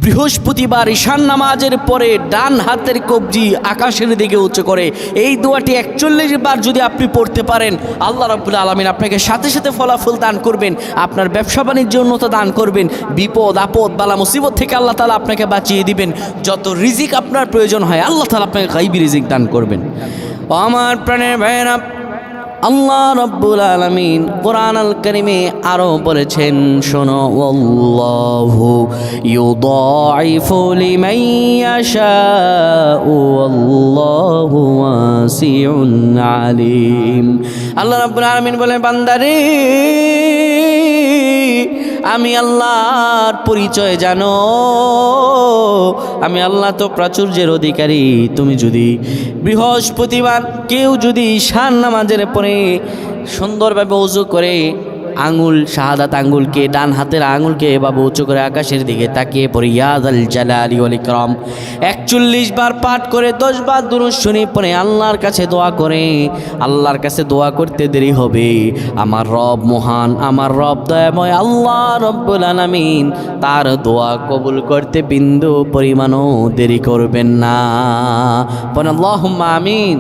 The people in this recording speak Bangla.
বৃহস্পতিবার ঈশান নামাজের পরে ডান হাতের কবজি আকাশের দিকে উঁচু করে এই দোয়াটি ৪১ বার যদি আপনি পড়তে পারেন, আল্লাহ রাব্বুল আলামিন আপনাকে সাথে সাথে ফলাফল দান করবেন, আপনার ব্যবসা বাণিজ্য উন্নতি দান করবেন, বিপদ আপদ বালা মুসিবত থেকে আল্লাহ তাআলা আপনাকে বাঁচিয়ে দিবেন। যত রিজিক আপনার প্রয়োজন হয় আল্লাহ তাআলা আপনাকে গায়বী রিজিক দান করবেন। ও আমার প্রাণের ভাইয়েরা, আল্লাহ রাব্বুল আলামিন কোরআন আল কারীমে আরো বলেছেন, শোনো, আল্লাহু ইউদাইফু লিমান ইয়াশাউ আল্লাহু ওয়াসিউন আলিম। আল্লাহ রাব্বুল আলামিন বলেন, বান্দারে আমি আল্লাহর পরিচয় জানো, আমি আল্লাহ তো প্রাচুর্যের অধিকারী। তুমি যদি বৃহস্পতিবার কেউ যদি ঈশান নামাজের পরে সুন্দরভাবে ওযু করে আঙুল শাহাদাত আঙুলকে, ডান হাতের আঙুলকে এভাবে উঁচু করে আকাশের দিকে তাকিয়ে পড়ে ইয়াদাল জালালি ওয়াল ইকরাম ৪১ বার পাঠ করে ১০ বার দুরূদ শরীফ পড়ে আল্লাহর কাছে দোয়া করে, আল্লাহর কাছে দোয়া করতে দেরি হবে, আমার রব মহান, আমার রব দয়াময় আল্লাহ রব্বুল আলামিন তার দোয়া কবুল করতে বিন্দু পরিমাণও দেরি করবেন না। আল্লাহুম্মা আমিন।